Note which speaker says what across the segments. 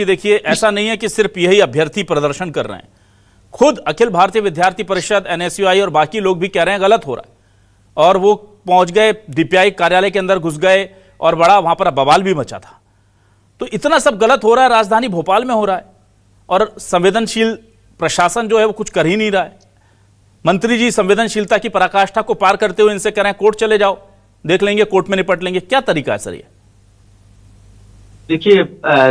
Speaker 1: देखिए, ऐसा नहीं है कि सिर्फ यही अभ्यर्थी प्रदर्शन कर रहे हैं। खुद अखिल भारतीय विद्यार्थी परिषद, एनएसयूआई और बाकी लोग भी कह रहे हैं गलत हो रहा है, और वो पहुंच गए, डीपीआई कार्यालय के अंदर घुस गए और बड़ा वहां पर बवाल भी मचा था। तो इतना सब गलत हो रहा है, राजधानी भोपाल में हो रहा है, और संवेदनशील प्रशासन जो है वो कुछ कर ही नहीं रहा है। मंत्री जी संवेदनशीलता की पराकाष्ठा को पार करते हुए इनसे कह रहे हैं कोर्ट चले जाओ, देख लेंगे, कोर्ट में निपट लेंगे। क्या तरीका है सर ये?
Speaker 2: देखिए,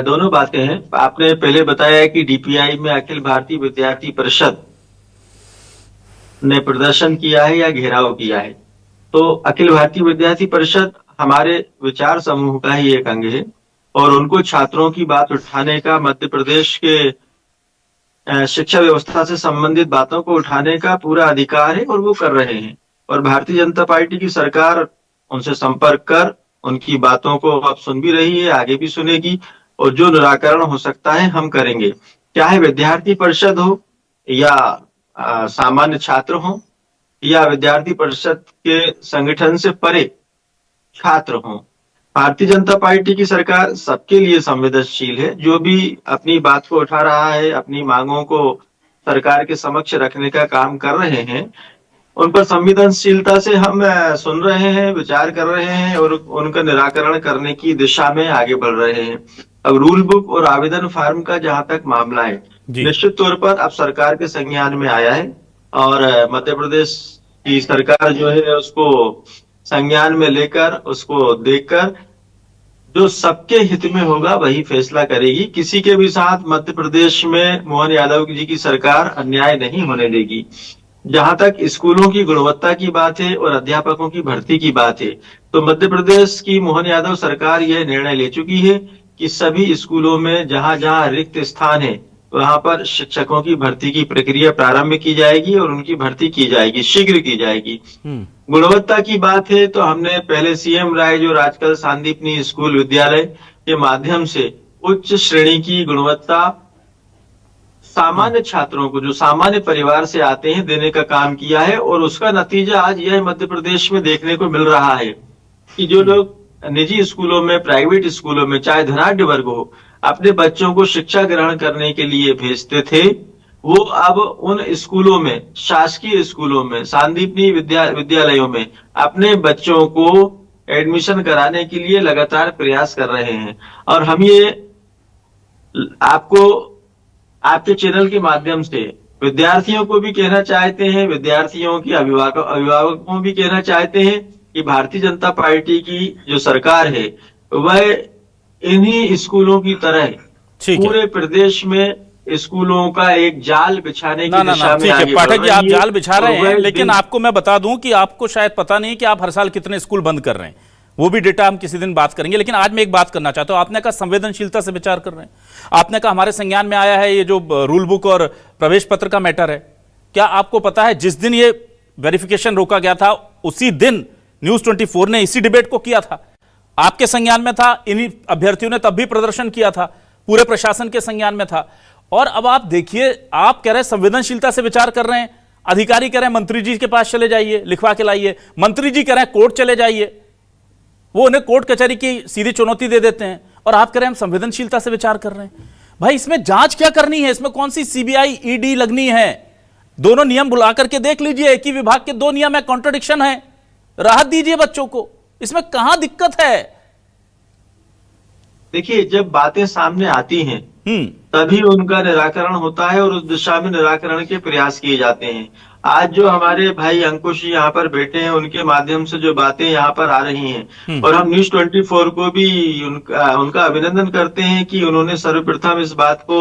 Speaker 2: दोनों बातें हैं। आपने पहले बताया कि डीपीआई में अखिल भारतीय विद्यार्थी परिषद ने प्रदर्शन किया है या घेराव किया है। तो अखिल भारतीय विद्यार्थी परिषद हमारे विचार समूह का ही एक अंग है, और उनको छात्रों की बात उठाने का, मध्य प्रदेश के शिक्षा व्यवस्था से संबंधित बातों को उठाने का पूरा अधिकार है, और वो कर रहे हैं। और भारतीय जनता पार्टी की सरकार उनसे संपर्क कर उनकी बातों को अब सुन भी रही है, आगे भी सुनेगी, और जो निराकरण हो सकता है हम करेंगे। चाहे विद्यार्थी परिषद हो या सामान्य छात्र हो या विद्यार्थी परिषद के संगठन से परे छात्र हो, भारतीय जनता पार्टी की सरकार सबके लिए संवेदनशील है। जो भी अपनी बात को उठा रहा है, अपनी मांगों को सरकार के समक्ष रखने का काम कर रहे हैं, उन पर संवेदनशीलता से हम सुन रहे हैं, विचार कर रहे हैं, और उनका निराकरण करने की दिशा में आगे बढ़ रहे हैं। अब रूल बुक और आवेदन फॉर्म का जहां तक मामला है, निश्चित तौर पर अब सरकार के संज्ञान में आया है, और मध्य प्रदेश की सरकार जो है उसको संज्ञान में लेकर, उसको देखकर जो सबके हित में होगा वही फैसला करेगी। किसी के भी साथ मध्य प्रदेश में मोहन यादव जी की सरकार अन्याय नहीं होने देगी। जहां तक स्कूलों की गुणवत्ता की बात है और अध्यापकों की भर्ती की बात है, तो मध्य प्रदेश की मोहन यादव सरकार यह निर्णय ले चुकी है कि सभी स्कूलों में जहां जहां रिक्त स्थान है वहां पर शिक्षकों की भर्ती की प्रक्रिया प्रारंभ की जाएगी, और उनकी भर्ती की जाएगी, शीघ्र की जाएगी। गुणवत्ता की बात है तो हमने पहले सीएम राय और आजकल सांदीपनी स्कूल विद्यालय के माध्यम से उच्च श्रेणी की गुणवत्ता सामान्य छात्रों को, जो सामान्य परिवार से आते हैं, देने का काम किया है। और उसका नतीजा आज यह मध्य प्रदेश में देखने को मिल रहा है कि जो लोग निजी स्कूलों में, प्राइवेट स्कूलों में, चाहे धनाढ्य वर्ग हो, अपने बच्चों को शिक्षा ग्रहण करने के लिए भेजते थे, वो अब उन स्कूलों में, शासकीय स्कूलों में, सांदीपनी विद्यालयों में अपने बच्चों को एडमिशन कराने के लिए लगातार प्रयास कर रहे हैं। और हम ये आपके चैनल के माध्यम से विद्यार्थियों को भी कहना चाहते हैं, विद्यार्थियों की अभिभावकों को भी कहना चाहते हैं कि भारतीय जनता पार्टी की जो सरकार है वह इन्हीं स्कूलों की तरह पूरे प्रदेश में स्कूलों का एक जाल बिछाने की दिशा में आगे बढ़ रही है।
Speaker 1: पाठक जी, आप जाल बिछा रहे हैं, लेकिन आपको मैं बता दूं कि आपको शायद पता नहीं कि आप हर साल कितने स्कूल बंद कर रहे हैं। वो भी डेटा हम किसी दिन बात करेंगे, लेकिन आज मैं एक बात करना चाहता हूं। आपने कहा संवेदनशीलता से विचार कर रहे हैं, आपने कहा हमारे संज्ञान में आया है ये जो रूल बुक और प्रवेश पत्र का मैटर है। क्या आपको पता है जिस दिन ये वेरिफिकेशन रोका गया था उसी दिन न्यूज 24 ने इसी डिबेट को किया था, आपके संज्ञान में था, इन्हीं अभ्यर्थियों ने तब भी प्रदर्शन किया था, पूरे प्रशासन के संज्ञान में था। और अब आप देखिए, आप कह रहे हैं संवेदनशीलता से विचार कर रहे हैं, अधिकारी कह रहे हैं मंत्री जी के पास चले जाइए, लिखवा के लाइए, मंत्री जी कह रहे हैं कोर्ट चले जाइए, वो उन्हें कोर्ट कचहरी की सीधी चुनौती दे देते हैं, और आप कह रहे हैं हम संवेदनशीलता से विचार कर रहे हैं। भाई इसमें जांच क्या करनी है? इसमें कौन सी सीबीआई ईडी लगनी है? दोनों नियम बुला करके देख लीजिए, एक ही विभाग के दो नियम है, कॉन्ट्रडिक्शन है, राहत दीजिए बच्चों को, इसमें कहां दिक्कत है?
Speaker 2: देखिए, जब बातें सामने आती हैं तभी उनका निराकरण होता है, और उस दिशा में निराकरण के प्रयास किए जाते हैं। आज जो हमारे भाई अंकुश जी यहाँ पर बैठे हैं, उनके माध्यम से जो बातें यहाँ पर आ रही हैं, और हम न्यूज 24 को भी उनका अभिनंदन करते हैं कि उन्होंने सर्वप्रथम इस बात को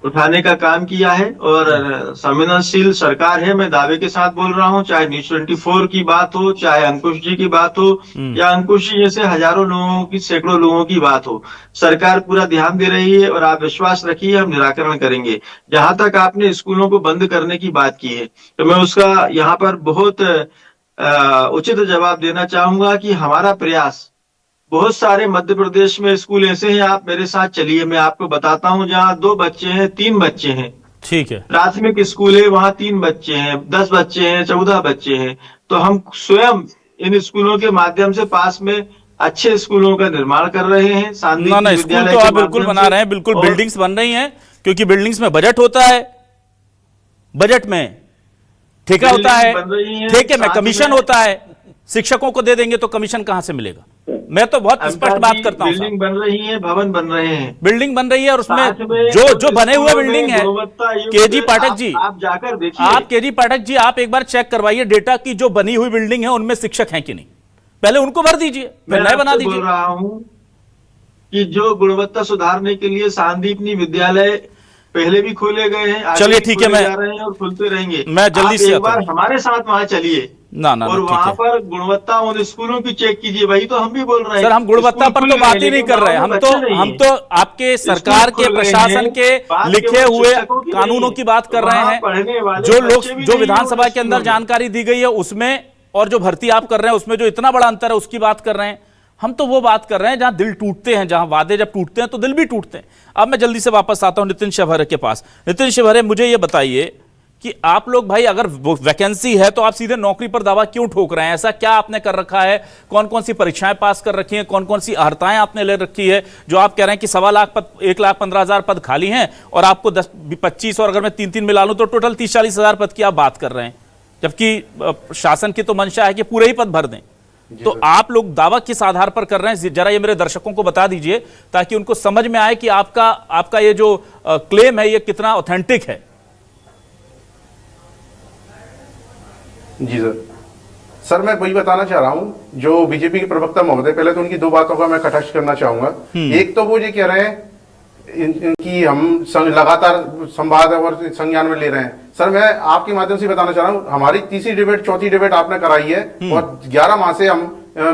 Speaker 2: उठाने का काम किया है, और संवेदनशील सरकार है, मैं दावे के साथ बोल रहा हूँ। चाहे न्यूज 24 की बात हो, चाहे अंकुश जी की बात हो, या अंकुश जी जैसे हजारों लोगों की, सैकड़ों लोगों की बात हो, सरकार पूरा ध्यान दे रही है, और आप विश्वास रखिए हम निराकरण करेंगे। जहां तक आपने स्कूलों को बंद करने की बात की है, तो मैं उसका यहाँ पर बहुत उचित जवाब देना चाहूंगा कि हमारा प्रयास, बहुत सारे मध्य प्रदेश में स्कूल ऐसे हैं, आप मेरे साथ चलिए, मैं आपको बताता हूं, जहां 2 बच्चे हैं, 3 बच्चे हैं,
Speaker 1: ठीक है,
Speaker 2: प्राथमिक स्कूल है, वहां 3 बच्चे हैं, 10 बच्चे हैं, 14 बच्चे हैं। तो हम स्वयं इन स्कूलों के माध्यम से पास में अच्छे स्कूलों का निर्माण कर रहे हैं।
Speaker 1: ना ना, स्कूल तो आप बिल्कुल बना रहे हैं, बिल्कुल बिल्डिंग्स बन रही हैं, क्योंकि बिल्डिंग्स में बजट होता है, बजट में ठेका होता है, ठेके में कमीशन होता है। शिक्षकों को दे देंगे तो कमीशन कहां से मिलेगा? मैं तो बहुत स्पष्ट बात करता हूं।
Speaker 2: बिल्डिंग बन रही है, भवन बन रहे हैं,
Speaker 1: बिल्डिंग बन रही है, और उसमें जो बने हुए बिल्डिंग है, केजी पाठक जी,
Speaker 2: आप जाकर देखिए,
Speaker 1: आप केजी पाठक जी, आप एक बार चेक करवाइए डेटा की जो बनी हुई बिल्डिंग है उनमें शिक्षक हैं कि नहीं, पहले उनको भर दीजिए, फिर नए बना दीजिए।
Speaker 2: बोल रहा हूं कि जो गुणवत्ता सुधारने के लिए सांदीपनी विद्यालय पहले भी खोले गए हैं,
Speaker 1: चलिए ठीक है, मैं
Speaker 2: जा रहे हैं और खुलते रहेंगे।
Speaker 1: मैं जल्दी से
Speaker 2: एक बार हमारे साथ वहां चलिए
Speaker 1: ना
Speaker 2: और वहां पर गुणवत्ता उन स्कूलों की चेक कीजिए। वही तो हम भी बोल रहे हैं
Speaker 1: सर, हम गुणवत्ता पर तो बात ही नहीं कर रहे, हम तो आपके सरकार के प्रशासन के लिखे हुए कानूनों की बात कर रहे हैं। जो लोग, जो विधानसभा के अंदर जानकारी दी गई है उसमें, और जो भर्ती आप कर रहे हैं उसमें जो इतना बड़ा अंतर है उसकी बात कर रहे हैं। हम तो वो बात कर रहे हैं जहां दिल टूटते हैं, जहां वादे जब टूटते हैं तो दिल भी टूटते हैं। अब मैं जल्दी से वापस आता हूं नितिन शिवहरे के पास। नितिन शिवहरे, मुझे ये बताइए कि आप लोग भाई, अगर वैकेंसी है तो आप सीधे नौकरी पर दावा क्यों ठोक रहे हैं? ऐसा क्या आपने कर रखा है? कौन कौन सी परीक्षाएं पास कर रखी हैं? कौन कौन सी अर्हताएं आपने ले रखी है जो आप कह रहे हैं कि 1.25 लाख पद, 1,15,000 पद खाली हैं और आपको 10-25, और अगर मैं 3-3 मिला लूं तो टोटल 30-40 हजार पद की आप बात कर रहे हैं, जबकि शासन की तो मंशा है कि पूरे ही पद भर दें। तो आप लोग दावा किस आधार पर कर रहे हैं? जरा ये मेरे दर्शकों को बता दीजिए ताकि उनको समझ में आए कि आपका ये जो क्लेम है ये कितना ऑथेंटिक है।
Speaker 3: जी सर, मैं वही बताना चाह रहा हूं जो बीजेपी के प्रवक्ता महोदय, पहले तो उनकी दो बातों का मैं कटाक्ष करना चाहूंगा। एक तो वो ये कह रहे हैं कि हम लगातार संवाद और संज्ञान में ले रहे हैं। सर, मैं आपके माध्यम से बताना चाह रहा हूं, हमारी तीसरी डिबेट, चौथी डिबेट आपने कराई है और 11 माह से हम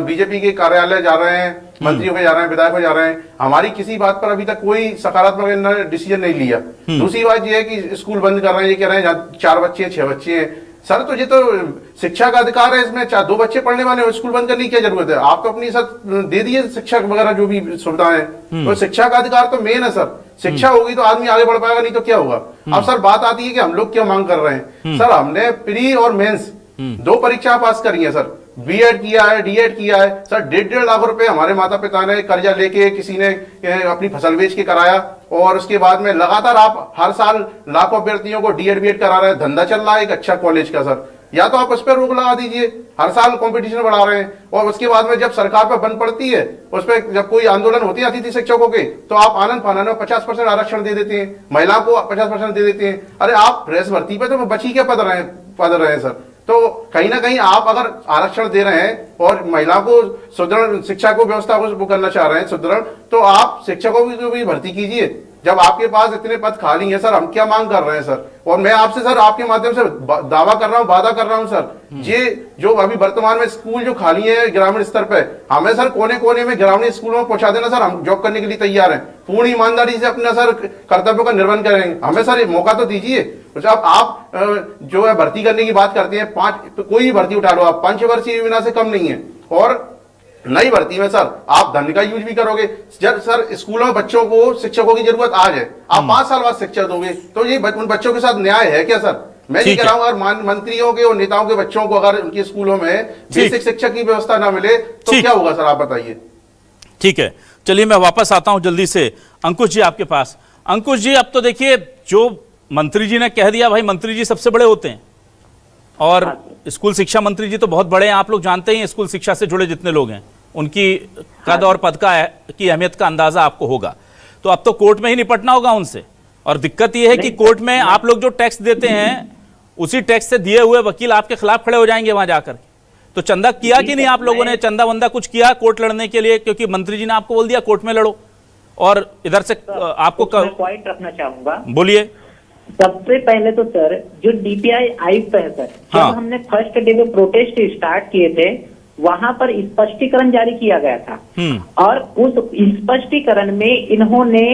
Speaker 3: बीजेपी के कार्यालय जा रहे हैं, मंत्रियों के जा रहे हैं, विधायक को जा रहे हैं, हमारी किसी बात पर अभी तक कोई सकारात्मक डिसीजन नहीं लिया। दूसरी बात यह है कि स्कूल बंद कर रहे हैं, ये कह रहे हैं 4 बच्चे 6 बच्चे हैं। सर, तो ये तो शिक्षा का अधिकार है, इसमें 2 बच्चे पढ़ने वाले हो, स्कूल बंद करने की क्या जरूरत है? आप तो अपनी सर दे दिए शिक्षक वगैरह जो भी सुविधाएं, तो शिक्षा का अधिकार तो मेन है सर। शिक्षा होगी तो आदमी आगे बढ़ पाएगा, नहीं तो क्या होगा? अब सर बात आती है कि हम लोग क्या मांग कर रहे हैं। सर, हमने प्री और मेंस 2 परीक्षा पास करी है सर, बीएड किया है, डीएड किया है सर। 1.5 लाख रुपए हमारे माता पिता ने कर्जा लेके, किसी ने अपनी फसल बेच के कराया, और उसके बाद में लगातार आप हर साल लाखों अभ्यर्थियों को डीएड बीएड करा रहे हैं। धंधा चल रहा है एक अच्छा कॉलेज का सर, या तो आप उस पर रोक लगा दीजिए, हर साल कंपटीशन बढ़ा रहे हैं। और उसके बाद में जब सरकार पर बंद पड़ती है, उस पर जब कोई आंदोलन होती आती थी शिक्षकों के, तो आप आनंद फानन में 50% आरक्षण दे देते हैं, महिलाओं को 50% दे देते हैं। अरे आप प्रेस भर्ती पे तो बची के पद रहे हैं सर। तो कहीं ना कहीं आप अगर आरक्षण दे रहे हैं और महिलाओं को सुदृढ़ शिक्षा को व्यवस्था को वो करना चाह रहे हैं सुदृढ़, तो आप शिक्षकों की भी भर्ती कीजिए। जब आपके पास इतने पद खाली हैं सर, हम क्या मांग कर रहे हैं सर? और मैं आपसे सर आपके माध्यम से दावा कर रहा हूं, वादा कर रहा हूं सर, ये जो अभी वर्तमान में स्कूल जो खाली है ग्रामीण स्तर पे, हमें सर कोने कोने में ग्रामीण स्कूलों में पहुंचा देना सर। हम जॉब करने के लिए तैयार हैं, पूर्ण ईमानदारी से अपना सर कर्तव्यों का निर्वहन करेंगे। हमें सर मौका तो दीजिए। आप जो है भर्ती करने की बात करते हैं, 5 तो कोई भी भर्ती उठा लो आप, 5 वर्षीय योजना से कम नहीं है। और नई भर्ती में सर आप धन का यूज भी करोगे। जब सर स्कूलों में बच्चों को शिक्षकों की जरूरत आज है, आप 5 साल बाद शिक्षा दोगे, तो ये उन बच्चों के साथ न्याय है क्या सर? मैं ये कह रहा हूं, अगर मंत्रियों के और नेताओं के बच्चों को अगर उनके स्कूलों में बेसिक शिक्षा की व्यवस्था ना मिले तो क्या होगा सर, आप बताइए।
Speaker 1: ठीक है, चलिए मैं वापस आता हूं जल्दी से अंकुश जी आपके पास। अंकुश जी, अब तो देखिए जो मंत्री जी ने कह दिया, भाई मंत्री जी सबसे बड़े होते हैं और स्कूल शिक्षा मंत्री जी तो बहुत बड़े हैं, आप लोग जानते हैं स्कूल शिक्षा से जुड़े जितने लोग हैं उनकी कद और पद की अहमियत का अंदाजा आपको होगा। तो अब तो कोर्ट में ही निपटना होगा उनसे, और दिक्कत यह है कि कोर्ट में आप लोग जो टैक्स देते हैं उसी टैक्स से दिए हुए वकील आपके खिलाफ खड़े हो जाएंगे वहां जाकर। तो चंदा किया कि नहीं आप लोगों ने? चंदा वंदा कुछ किया कोर्ट लड़ने के लिए? क्योंकि मंत्री जी ने आपको बोल दिया कोर्ट में लड़ो, और इधर से आपको
Speaker 4: पॉइंट रखना चाहूंगा।
Speaker 1: बोलिए।
Speaker 4: सबसे पहले तो सर जो डीपीआई आयुक्त है सर, जब हमने फर्स्ट डे में प्रोटेस्ट स्टार्ट किए थे, वहां पर स्पष्टीकरण जारी किया गया था, और उस स्पष्टीकरण में इन्होंने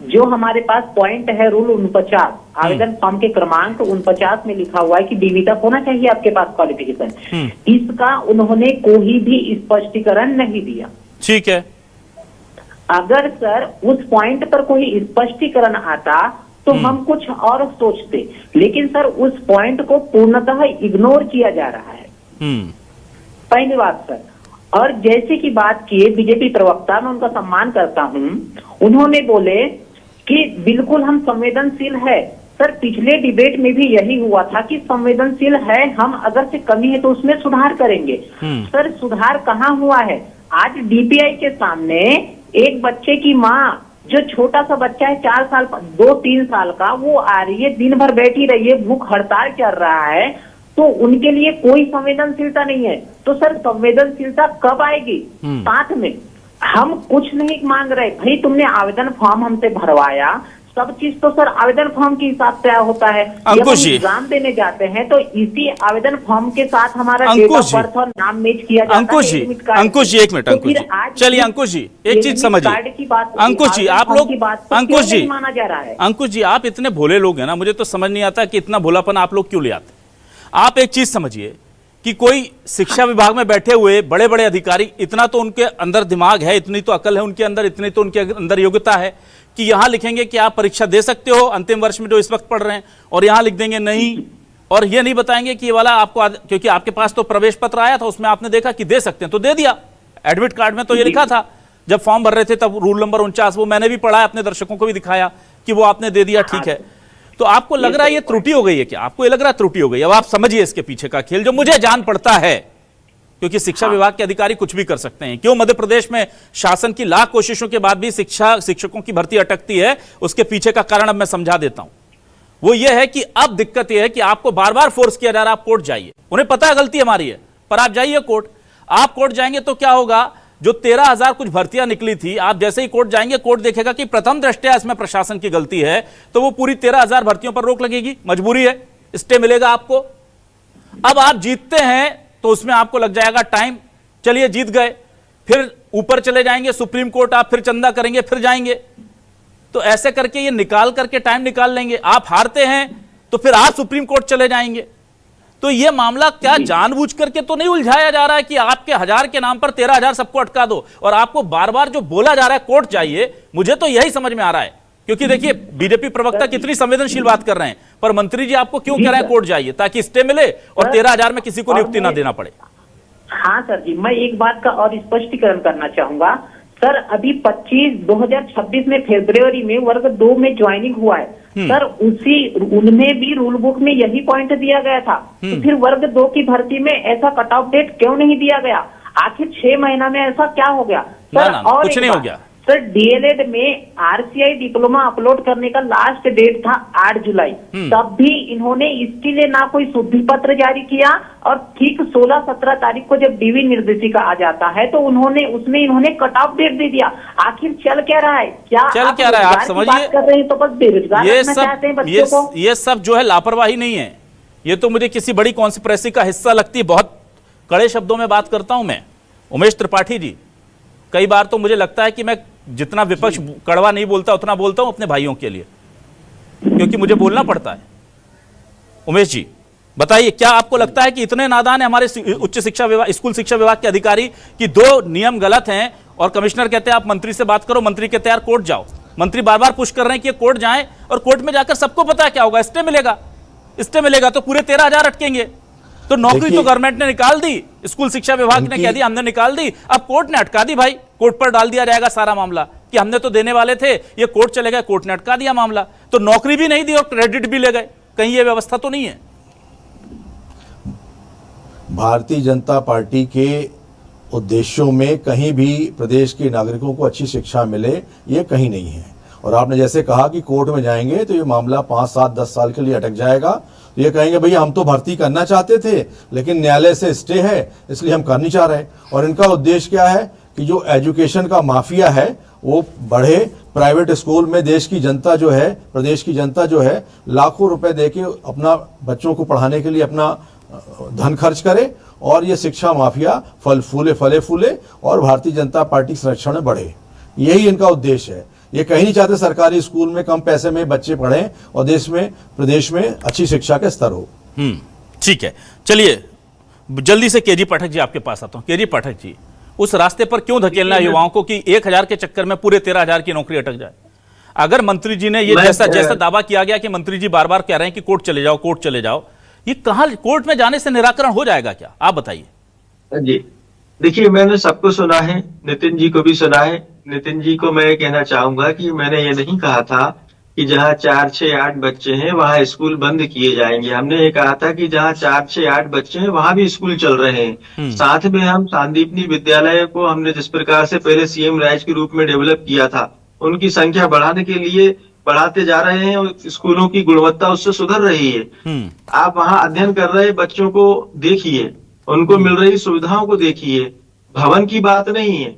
Speaker 4: जो हमारे पास पॉइंट है रूल 49 आवेदन फॉर्म के क्रमांक 49 में लिखा हुआ है कि डीवी तक होना चाहिए आपके पास क्वालिफिकेशन, इसका उन्होंने कोई भी स्पष्टीकरण नहीं दिया।
Speaker 1: ठीक है,
Speaker 4: अगर सर उस पॉइंट पर कोई स्पष्टीकरण आता तो हम कुछ और सोचते, लेकिन सर उस पॉइंट को पूर्णतः इग्नोर किया जा रहा है, पहली बात सर। और जैसे की बात किए बीजेपी प्रवक्ता, मैं उनका सम्मान करता हूं, उन्होंने बोले कि बिल्कुल हम संवेदनशील है। सर पिछले डिबेट में भी यही हुआ था कि संवेदनशील है हम, अगर से कमी है तो उसमें सुधार करेंगे। सर सुधार कहाँ हुआ है? आज डीपीआई के सामने एक बच्चे की माँ, जो छोटा सा बच्चा है 4 साल 2-3 साल का, वो आ रही है, दिन भर बैठी रही है, भूख हड़ताल चल रहा है, तो उनके लिए कोई संवेदनशीलता नहीं है। तो सर संवेदनशीलता कब आएगी? साथ में हम कुछ नहीं मांग रहे भाई, तुमने आवेदन फॉर्म हमसे भरवाया, सब चीज तो सर आवेदन फॉर्म के हिसाब से होता है। जब हम एग्जाम देने जाते हैं तो इसी आवेदन फॉर्म के साथ हमारा डेट ऑफ बर्थ और नाम मैच किया जाता है।
Speaker 1: अंकुश जी, एक मिनट अंकुश जी, चलिए अंकुश जी एक चीज समझिए। अंकुश जी आप लोग, अंकुश जी
Speaker 4: माना जा रहा है,
Speaker 1: अंकुश जी आप इतने भोले लोग हैं ना, मुझे तो समझ नहीं आता कि इतना भोलापन आप लोग क्यों ले आते। आप एक चीज समझिए कि कोई शिक्षा विभाग में बैठे हुए बड़े बड़े अधिकारी, इतना तो उनके अंदर दिमाग है, इतनी तो अकल है उनके अंदर, इतनी तो उनके अंदर योग्यता है कि यहां लिखेंगे कि आप परीक्षा दे सकते हो अंतिम वर्ष में जो इस वक्त पढ़ रहे हैं, और यहां लिख देंगे नहीं, और ये नहीं बताएंगे कि ये वाला आपको, क्योंकि आपके पास तो प्रवेश पत्र आया था, उसमें आपने देखा कि दे सकते हैं तो दे दिया। एडमिट कार्ड में तो ये लिखा था, जब फॉर्म भर रहे थे तब रूल नंबर 49, वो मैंने भी पढ़ा है, अपने दर्शकों को भी दिखाया कि वो आपने दे दिया, ठीक है। तो आपको लग रहा है ये त्रुटि हो गई है क्या? आपको ये लग रहा है त्रुटि हो गई? अब आप समझिए इसके पीछे का खेल, जो मुझे जान पड़ता है, क्योंकि शिक्षा विभाग के अधिकारी कुछ भी कर सकते हैं। क्यों मध्य प्रदेश में शासन की लाख कोशिशों के बाद भी शिक्षकों की भर्ती अटकती है, उसके पीछे का कारण अब मैं समझा देता हूं। वो ये है कि अब दिक्कत यह है कि आपको बार बार फोर्स किया जा रहा है, आप कोर्ट जाइए। उन्हें पता है गलती हमारी है, पर आप जाइए कोर्ट। आप कोर्ट जाएंगे तो क्या होगा, जो 13,000 कुछ भर्तियां निकली थी, आप जैसे ही कोर्ट जाएंगे, कोर्ट देखेगा कि प्रथम दृष्टया इसमें प्रशासन की गलती है, तो वो पूरी 13,000 भर्तियों पर रोक लगेगी, मजबूरी है, स्टे मिलेगा आपको। अब आप जीतते हैं तो उसमें आपको लग जाएगा टाइम, चलिए जीत गए, फिर ऊपर चले जाएंगे सुप्रीम कोर्ट, आप फिर चंदा करेंगे, फिर जाएंगे, तो ऐसे करके ये निकाल करके टाइम निकाल लेंगे। आप हारते हैं तो फिर आप सुप्रीम कोर्ट चले जाएंगे। तो ये मामला क्या जानबूझ करके तो नहीं उलझाया जा रहा है कि आपके 1000 के नाम पर 13,000 सबको अटका दो, और आपको बार बार जो बोला जा रहा है कोर्ट जाइए, मुझे तो यही समझ में आ रहा है। क्योंकि देखिए बीजेपी प्रवक्ता कितनी संवेदनशील बात कर रहे हैं, पर मंत्री जी आपको क्यों कह रहे हैं कोर्ट जाइए, ताकि स्टे मिले और 13,000 में किसी को नियुक्ति ना देना पड़े।
Speaker 4: हाँ सर जी, मैं एक बात का और स्पष्टीकरण करना चाहूंगा। सर अभी 2026 में फरवरी में वर्ग 2 में ज्वाइनिंग हुआ है सर, उनमें भी रूल बुक में यही पॉइंट दिया गया था, तो फिर वर्ग 2 की भर्ती में ऐसा कट ऑफ डेट क्यों नहीं दिया गया? आखिर 6 महीना में ऐसा क्या हो गया सर?
Speaker 1: ना, और कुछ नहीं हो गया
Speaker 4: सर। डीएलएड में आरसीआई डिप्लोमा अपलोड करने का लास्ट डेट था 8 जुलाई, तब भी इन्होंने इसके लिए ना कोई शुद्धि पत्र जारी किया, और ठीक 16-17 तारीख को जब डीवी निर्देशिका आ जाता है तो उसमें इन्होंने कट ऑफ डेट दे दिया। आखिर चल क्या रहा है? क्या
Speaker 1: चल क्या रहा है आप समझिए,
Speaker 4: कर रहे हैं तो बस बेरोजगार रखना चाहते हैं बच्चों को।
Speaker 1: ये सब जो है लापरवाही नहीं है, ये तो मुझे किसी बड़ी कॉन्स्पिरेसी का हिस्सा लगती है। बहुत कड़े शब्दों में बात करता हूं मैं, उमेश त्रिपाठी जी। कई बार तो मुझे लगता है कि मैं जितना विपक्ष कड़वा नहीं बोलता उतना बोलता हूं अपने भाइयों के लिए, क्योंकि मुझे बोलना पड़ता है। उमेश जी बताइए, क्या आपको लगता है कि इतने नादान है हमारे उच्च शिक्षा विभाग, स्कूल शिक्षा विभाग के अधिकारी कि 2 नियम गलत हैं और कमिश्नर कहते हैं आप मंत्री से बात करो, मंत्री कहते हैं यार कोर्ट जाओ। मंत्री बार बार पुश कर रहे हैं कि कोर्ट जाएं, और कोर्ट में जाकर सबको पता है क्या होगा, स्टे मिलेगा। स्टे मिलेगा तो पूरे 13,000 अटकेंगे। तो नौकरी तो गवर्नमेंट ने निकाल दी, स्कूल शिक्षा विभाग ने कह दिया हमने निकाल दी, अब कोर्ट ने अटका दी। भाई कोर्ट पर डाल दिया जाएगा सारा मामला कि हमने तो देने वाले थे, ये कोर्ट चले गए, कोर्ट ने अटका दिया मामला, तो नौकरी भी नहीं दी और क्रेडिट भी ले गए। कहीं ये व्यवस्था तो नहीं है?
Speaker 5: भारतीय जनता पार्टी के उद्देश्यों में कहीं भी प्रदेश के नागरिकों को अच्छी शिक्षा मिले, ये कहीं नहीं है। और आपने जैसे कहा कि कोर्ट में जाएंगे तो ये मामला 5, 7, 10 साल के लिए अटक जाएगा। ये कहेंगे भैया हम तो भर्ती करना चाहते थे लेकिन न्यायालय से स्टे है इसलिए हम कर नहीं चाह रहे। और इनका उद्देश्य क्या है कि जो एजुकेशन का माफिया है वो बढ़े, प्राइवेट स्कूल में देश की जनता जो है, प्रदेश की जनता जो है, लाखों रुपए देके अपना बच्चों को पढ़ाने के लिए अपना धन खर्च करे, और ये शिक्षा माफिया फले फूले और भारतीय जनता पार्टी संरक्षण में बढ़े। यही इनका उद्देश्य है। ये कहीं नहीं चाहते सरकारी स्कूल में कम पैसे में बच्चे पढ़ें और प्रदेश में अच्छी शिक्षा का स्तर हो।
Speaker 1: ठीक है, चलिए जल्दी से केजी पाठक जी आपके पास आता हूं। केजी पाठक जी, उस रास्ते पर क्यों धकेलना है युवाओं को कि 1,000 के चक्कर में पूरे 13,000 की नौकरी अटक जाए? अगर मंत्री जी ने ये जैसा दावा किया गया कि मंत्री जी बार बार कह रहे हैं कि कोर्ट चले जाओ, कोर्ट चले जाओ, ये कहां कोर्ट में जाने से निराकरण हो जाएगा क्या? आप बताइए।
Speaker 2: जी देखिए, मैंने सबको सुना है, नितिन जी को भी सुना है। नितिन जी को मैं कहना चाहूंगा कि मैंने ये नहीं कहा था कि जहां 4, 6, 8 बच्चे हैं वहां स्कूल बंद किए जाएंगे। हमने ये कहा था कि जहां 4, 6, 8 बच्चे हैं वहां भी स्कूल चल रहे हैं। साथ में हम सांदीपनी विद्यालय को हमने जिस प्रकार से पहले सीएम राइज के रूप में डेवलप किया था, उनकी संख्या बढ़ाने के लिए बढ़ाते जा रहे हैं और स्कूलों की गुणवत्ता उससे सुधर रही है। आप वहां अध्ययन कर रहे बच्चों को देखिए, उनको मिल रही सुविधाओं को देखिए। भवन की बात नहीं है,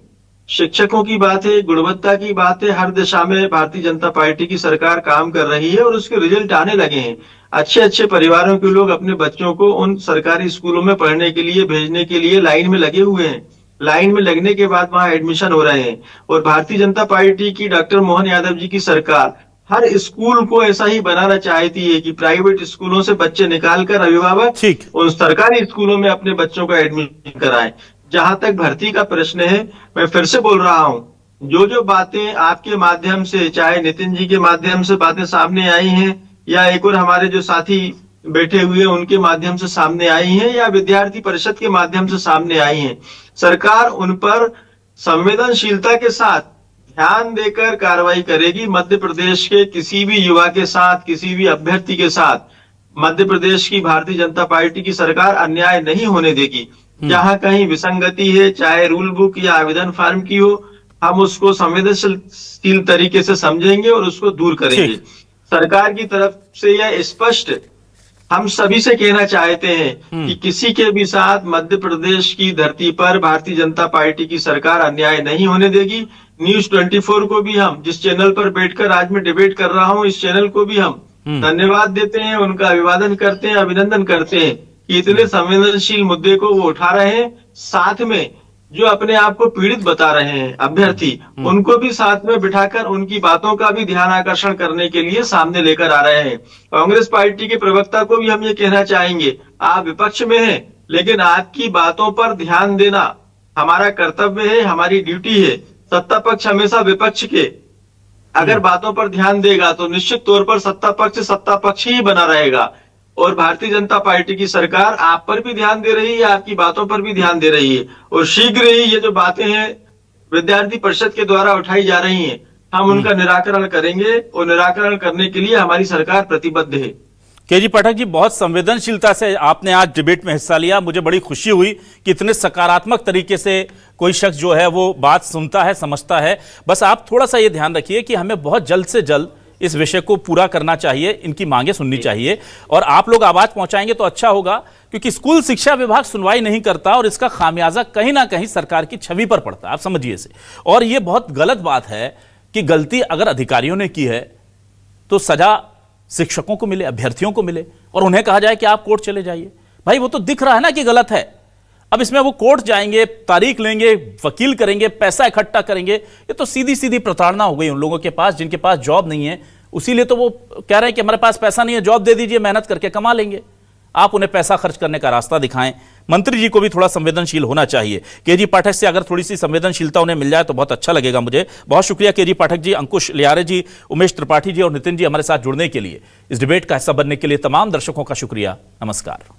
Speaker 2: शिक्षकों की बात है, गुणवत्ता की बात है। हर दिशा में भारतीय जनता पार्टी की सरकार काम कर रही है और उसके रिजल्ट आने लगे हैं। अच्छे अच्छे परिवारों के लोग अपने बच्चों को उन सरकारी स्कूलों में पढ़ने के लिए भेजने के लिए लाइन में लगे हुए हैं। लाइन में लगने के बाद वहां एडमिशन हो रहे हैं। और भारतीय जनता पार्टी की डॉक्टर मोहन यादव जी की सरकार हर स्कूल को ऐसा ही बनाना चाहती है कि प्राइवेट स्कूलों से बच्चे निकालकर अभिभावक उन सरकारी स्कूलों में अपने बच्चों का एडमिशन कराएं। जहां तक भर्ती का प्रश्न है, मैं फिर से बोल रहा हूं, जो जो बातें आपके माध्यम से, चाहे नितिन जी के माध्यम से बातें सामने आई हैं या एक और हमारे जो साथी बैठे हुए हैं उनके माध्यम से सामने आई हैं या विद्यार्थी परिषद के माध्यम से सामने आई हैं, सरकार उन पर संवेदनशीलता के साथ ध्यान देकर कार्रवाई करेगी। मध्य प्रदेश के किसी भी युवा के साथ, किसी भी अभ्यर्थी के साथ मध्य प्रदेश की भारतीय जनता पार्टी की सरकार अन्याय नहीं होने देगी। जहां कहीं विसंगति है, चाहे रूल बुक या आवेदन फॉर्म की हो, हम उसको संवेदनशील तरीके से समझेंगे और उसको दूर करेंगे। सरकार की तरफ से यह स्पष्ट हम सभी से कहना चाहते हैं कि किसी के भी साथ मध्य प्रदेश की धरती पर भारतीय जनता पार्टी की सरकार अन्याय नहीं होने देगी। न्यूज 24 को भी हम, जिस चैनल पर बैठकर आज मैं डिबेट कर रहा हूं, इस चैनल को भी हम धन्यवाद देते हैं, उनका अभिवादन करते हैं, अभिनंदन करते हैं कि इतने संवेदनशील मुद्दे को वो उठा रहे हैं। साथ में जो अपने आप को पीड़ित बता रहे हैं अभ्यर्थी, उनको भी साथ में बिठाकर उनकी बातों का भी ध्यान आकर्षण करने के लिए सामने लेकर आ रहे हैं। कांग्रेस पार्टी के प्रवक्ता को भी हम ये कहना चाहेंगे, आप विपक्ष में हैं, लेकिन आपकी बातों पर ध्यान देना हमारा कर्तव्य है, हमारी ड्यूटी है। सत्ता पक्ष हमेशा विपक्ष के अगर बातों पर ध्यान देगा तो निश्चित तौर पर सत्ता पक्ष ही बना रहेगा। और भारतीय जनता पार्टी की सरकार आप पर भी ध्यान दे रही है, आपकी बातों पर भी ध्यान दे रही है। और शीघ्र ही ये जो बातें हैं विद्यार्थी परिषद के द्वारा उठाई जा रही हैं, हम उनका निराकरण करेंगे और निराकरण करने के लिए हमारी सरकार प्रतिबद्ध है।
Speaker 1: केजी पाठक जी, बहुत संवेदनशीलता से आपने आज डिबेट में हिस्सा लिया। मुझे बड़ी खुशी हुई कि इतने सकारात्मक तरीके से कोई शख्स जो है वो बात सुनता है, समझता है। बस आप थोड़ा सा ये ध्यान रखिए कि हमें बहुत जल्द से जल्द इस विषय को पूरा करना चाहिए, इनकी मांगे सुननी चाहिए और आप लोग आवाज पहुंचाएंगे तो अच्छा होगा, क्योंकि स्कूल शिक्षा विभाग सुनवाई नहीं करता और इसका खामियाजा कहीं ना कहीं सरकार की छवि पर पड़ता है, आप समझिए इसे। और यह बहुत गलत बात है कि गलती अगर अधिकारियों ने की है तो सजा शिक्षकों को मिले, अभ्यर्थियों को मिले और उन्हें कहा जाए कि आप कोर्ट चले जाइए। भाई वो तो दिख रहा है ना कि गलत है। अब इसमें वो कोर्ट जाएंगे, तारीख लेंगे, वकील करेंगे, पैसा इकट्ठा करेंगे, ये तो सीधी सीधी प्रताड़ना हो गई उन लोगों के पास जिनके पास जॉब नहीं है। उसीलिए तो वो कह रहे हैं कि हमारे पास पैसा नहीं है, जॉब दे दीजिए, मेहनत करके कमा लेंगे। आप उन्हें पैसा खर्च करने का रास्ता दिखाएं। मंत्री जी को भी थोड़ा संवेदनशील होना चाहिए। केजी पाठक से अगर थोड़ी सी संवेदनशीलता उन्हें मिल जाए तो बहुत अच्छा लगेगा मुझे। बहुत शुक्रिया केजी पाठक जी, अंकुश लियारे जी, उमेश त्रिपाठी जी और नितिन जी हमारे साथ जुड़ने के लिए, इस डिबेट का हिस्सा बनने के लिए तमाम दर्शकों का शुक्रिया। नमस्कार।